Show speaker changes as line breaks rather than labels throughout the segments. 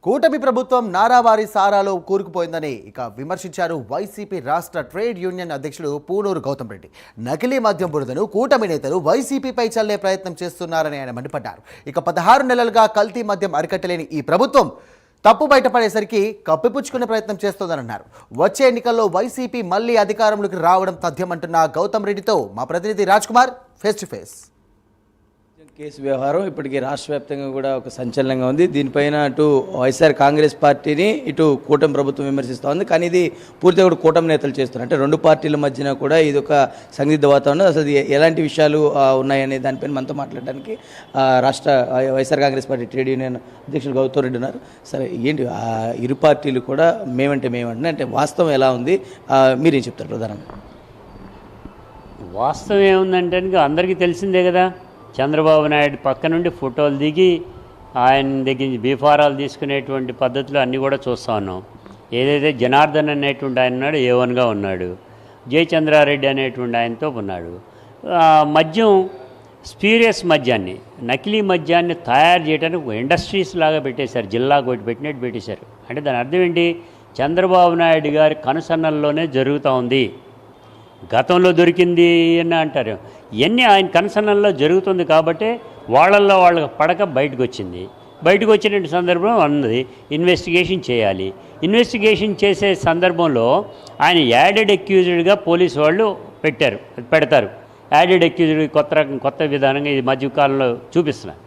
కూటమి ప్రభుత్వం నారావారి సారాలో కూరుకుపోయిందని ఇక విమర్శించారు వైసీపీ రాష్ట్ర ట్రేడ్ యూనియన్ అధ్యక్షుడు పూనూరు గౌతమ్ రెడ్డి. నకిలీ మద్యం బురదను కూటమి నేతలు వైసీపీపై చల్లే ప్రయత్నం చేస్తున్నారని ఆయన మండిపడ్డారు. ఇక 16 నెలలుగా కల్తీ మద్యం అరికట్టలేని ఈ ప్రభుత్వం తప్పు బయటపడేసరికి కప్పిపుచ్చుకునే ప్రయత్నం చేస్తోందన్నారు. వచ్చే ఎన్నికల్లో వైసీపీ మళ్లీ అధికారంలోకి రావడం తథ్యమంటున్న గౌతమ్ రెడ్డితో మా ప్రతినిధి Raj Kumar face to face.
Case వ్యవహారం ఇప్పటికీ రాష్ట్ర వ్యాప్తంగా కూడా ఒక సంచలనంగా ఉంది. దీనిపైన అటు వైఎస్ఆర్ కాంగ్రెస్ పార్టీని ఇటు కూటమి ప్రభుత్వం విమర్శిస్తోంది. కానీ ఇది పూర్తిగా కూడా కూటమి నేతలు చేస్తున్నారు. అంటే రెండు పార్టీల మధ్యన కూడా ఇది ఒక సందిగ్ధ వాతావరణం. అసలు ఎలాంటి విషయాలు ఉన్నాయనే దానిపైన మనతో మాట్లాడడానికి రాష్ట్ర YSR Congress party trade union అధ్యక్షుడు గౌతమ్ రెడ్డి ఉన్నారు. సరే, ఏంటి ఇరు పార్టీలు కూడా మేమంటే అంటే వాస్తవం ఎలా ఉంది, మీరేం చెప్తారు? ప్రధానంగా
వాస్తవం ఏముందంటే అందరికీ తెలిసిందే కదా. చంద్రబాబు నాయుడు పక్క నుండి ఫోటోలు దిగి ఆయన దగ్గర నుంచి బీఫారాలు తీసుకునేటువంటి పద్ధతులు అన్నీ కూడా చూస్తూ ఉన్నాం. ఏదైతే జనార్దన్ అనేటువంటి ఆయన ఉన్నాడు, ఏవన్గా ఉన్నాడు, జయచంద్రారెడ్డి అనేటువంటి ఆయనతో ఉన్నాడు. మద్యం స్పీరియస్ మద్యాన్ని, నకిలీ మద్యాన్ని తయారు చేయడానికి ఇండస్ట్రీస్ లాగా పెట్టేశారు, జిల్లాకు ఒకటి పెట్టినట్టు పెట్టేశారు. అంటే దాని అర్థం ఏంటి? చంద్రబాబు నాయుడు గారి కనుసన్నల్లోనే జరుగుతూ ఉంది. గతంలో దొరికింది అని అంటారు, ఇవన్నీ ఆయన కన్సర్న్లో జరుగుతుంది కాబట్టి వాళ్ళల్లో వాళ్ళకి పడక బయటకు వచ్చింది. బయటకు వచ్చిన సందర్భం అన్నది ఇన్వెస్టిగేషన్ చేయాలి. ఇన్వెస్టిగేషన్ చేసే సందర్భంలో ఆయన యాడెడ్ అక్యూజ్డ్గా పోలీసు వాళ్ళు పెడతారు. యాడెడ్ అక్యూజ్డ్ కొత్త విధానంగా ఇది మధ్యకాలంలో చూపిస్తున్నారు.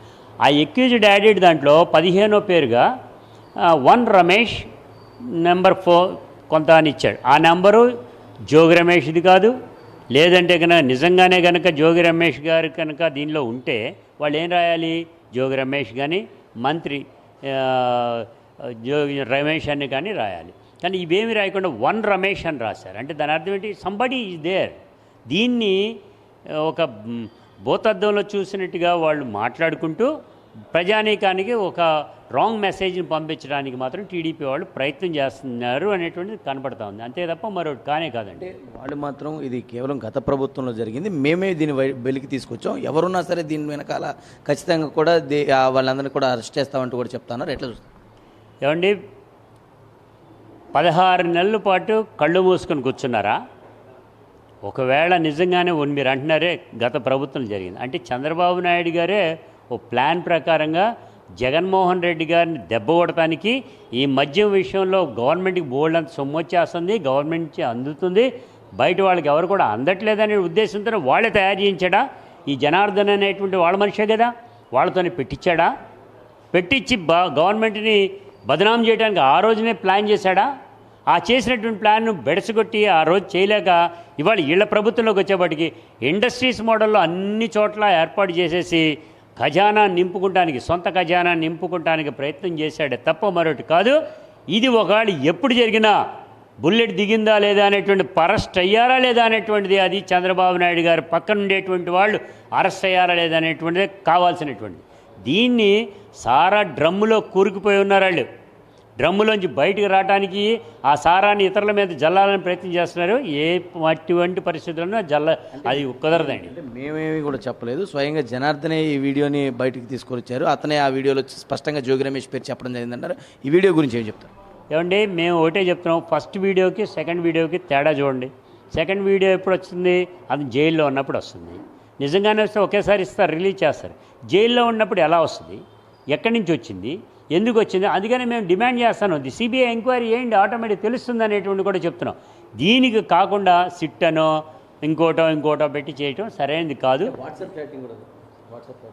ఆ అక్యూజ్డ్ యాడెడ్ దాంట్లో 15వ పేరుగా 1 రమేష్ నెంబర్ 4 కొంత అని ఇచ్చాడు. ఆ నెంబరు జోగి రమేష్ది కాదు. లేదంటే కనుక నిజంగానే కనుక జోగి రమేష్ గారు కనుక దీనిలో ఉంటే వాళ్ళు ఏం రాయాలి? జోగి రమేష్ కానీ మంత్రి జోగి రమేష్ అని కానీ రాయాలి. కానీ ఇవేమి రాయకుండా 1 రమేష్ అని రాశారు. అంటే దాని అర్థం ఏంటి? Somebody is there. దీన్ని ఒక భూతద్దంలో చూసినట్టుగా వాళ్ళు మాట్లాడుకుంటూ ప్రజానీకానికి ఒక రాంగ్ మెసేజ్ని పంపించడానికి మాత్రం టీడీపీ వాళ్ళు ప్రయత్నం చేస్తున్నారు అనేటువంటిది కనపడతా ఉంది. అంతే తప్ప మరొకటి కానే కాదండి.
వాళ్ళు మాత్రం ఇది కేవలం గత ప్రభుత్వంలో జరిగింది, మేమే దీన్ని వెలికి తీసుకొచ్చాం, ఎవరున్నా సరే దీని వెనకాల ఖచ్చితంగా కూడా వాళ్ళందరినీ కూడా అరెస్ట్ చేస్తామంటూ కూడా చెప్తున్నారు. ఎట్లా చూస్తారు?
ఏమండి, 16 నెలల పాటు కళ్ళు మూసుకొని కూర్చున్నారా? ఒకవేళ నిజంగానే మీరు అంటున్నారే గత ప్రభుత్వం జరిగింది అంటే చంద్రబాబు నాయుడు గారే ఓ ప్లాన్ ప్రకారంగా జగన్మోహన్ రెడ్డి గారిని దెబ్బ కొడటానికి ఈ మద్యం విషయంలో గవర్నమెంట్కి బోల్డ్ అంత సొమ్ము వచ్చేస్తుంది, గవర్నమెంట్ నుంచి అందుతుంది, బయట వాళ్ళకి ఎవరు కూడా అందట్లేదనే ఉద్దేశంతో వాళ్ళే తయారు చేయించాడా? ఈ జనార్దన్ అనేటువంటి వాళ్ళ మనిషే కదా, వాళ్ళతోనే పెట్టించాడా? పెట్టించి గవర్నమెంట్ని బదనాం చేయడానికి ఆ రోజునే ప్లాన్ చేశాడా? ఆ చేసినటువంటి ప్లాన్ను బెడసగొట్టి ఆ రోజు చేయలేక ఇవాళ వీళ్ళ ప్రభుత్వంలోకి వచ్చేప్పటికి ఇండస్ట్రీస్ మోడల్లో అన్ని చోట్ల ఏర్పాటు చేసేసి ఖజానా నింపుకుంటానికి, సొంత ఖజానా నింపుకుంటానికి ప్రయత్నం చేశాడే తప్ప మరొకటి కాదు. ఇది ఒకవేళ ఎప్పుడు జరిగినా బుల్లెట్ దిగిందా లేదా అనేటువంటి అరెస్ట్ అయ్యారా లేదా అనేటువంటిది అది చంద్రబాబు నాయుడు గారు పక్కన ఉండేటువంటి వాళ్ళు అరెస్ట్ అయ్యారా లేదా అనేటువంటిది కావాల్సినటువంటిది. దీన్ని సారా డ్రమ్ములో కూరుకుపోయి ఉన్నారు వాళ్ళు. డ్రమ్ములోంచి బయటకు రావడానికి ఆ సారాన్ని ఇతరుల మీద జల్లాలని ప్రయత్నం చేస్తున్నారు. ఎటువంటి పరిస్థితుల్లో అది కుదరదండి.
అంటే మేమేమి కూడా చెప్పలేదు, స్వయంగా జనార్దనే ఈ వీడియోని బయటకు తీసుకొచ్చారు. అతనే ఆ వీడియోలో స్పష్టంగా జోగి రమేష్ పేరు చెప్పడం జరిగిందంటారు. ఈ వీడియో గురించి ఏం చెప్తారు?
ఏమండి, మేము ఒకటే చెప్తున్నాం, ఫస్ట్ వీడియోకి సెకండ్ వీడియోకి తేడా చూడండి. సెకండ్ వీడియో ఎప్పుడు వస్తుంది? అది జైల్లో ఉన్నప్పుడు వస్తుంది. నిజంగానే వస్తే ఒకేసారి ఇస్తారు, రిలీజ్ చేస్తారు. జైల్లో ఉన్నప్పుడు ఎలా వస్తుంది? ఎక్కడి నుంచి వచ్చింది? ఎందుకు వచ్చింది? అందుకని మేము డిమాండ్ చేస్తాను, సిబిఐ ఎంక్వైరీ చేయండి, ఆటోమేటిక్ తెలుస్తుంది అనేటువంటి కూడా చెప్తున్నాం. దీనికి కాకుండా సిట్టనో ఇంకోటో పెట్టి చేయటం సరైనది కాదు.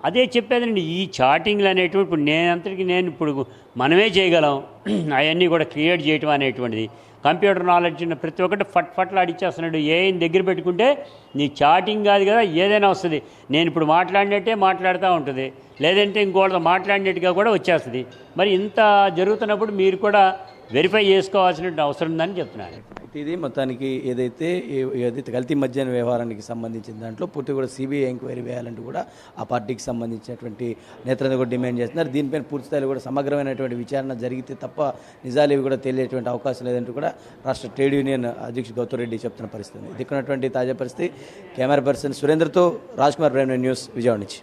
అదే చెప్పేదండి, ఈ చాటింగ్లు అనేటువంటి ఇప్పుడు నేను ఇప్పుడు మనమే చేయగలం అవన్నీ కూడా క్రియేట్ చేయటం అనేటువంటిది. కంప్యూటర్ నాలెడ్జ్ ఉన్న ప్రతి ఒక్కటి ఫట్లాడిచ్చేస్తున్నాడు. ఏం దగ్గర పెట్టుకుంటే నీ చాటింగ్ కాదు కదా, ఏదైనా వస్తుంది. నేను ఇప్పుడు మాట్లాడినట్టే మాట్లాడుతూ ఉంటుంది, లేదంటే ఇంకోటితో మాట్లాడినట్టుగా కూడా వచ్చేస్తుంది. మరి ఇంత జరుగుతున్నప్పుడు మీరు కూడా వెరిఫై చేసుకోవాల్సిన అవసరం ఉందని చెప్తున్నాను.
అయితే ఇది మొత్తానికి ఏదైతే కల్తీ మద్యం వ్యవహారానికి సంబంధించిన దాంట్లో పూర్తి కూడా సిబిఐ ఎంక్వైరీ వేయాలంటూ కూడా ఆ పార్టీకి సంబంధించినటువంటి నేతలను కూడా డిమాండ్ చేస్తున్నారు. దీనిపైన పూర్తిస్థాయిలో కూడా సమగ్రమైనటువంటి విచారణ జరిగితే తప్ప నిజాలు ఇవి కూడా తెలియటువంటి అవకాశం లేదంటూ కూడా రాష్ట్ర ట్రేడ్ యూనియన్ అధ్యక్షుడు గౌతమ్ రెడ్డి చెప్తున్న పరిస్థితి. దిక్కున్నటువంటి తాజా పరిస్థితి. కెమెరా పర్సన్ సురేంద్రతో రాజ్ కుమార్, ప్రైమ్ న్యూస్, విజయవాడ నుంచి.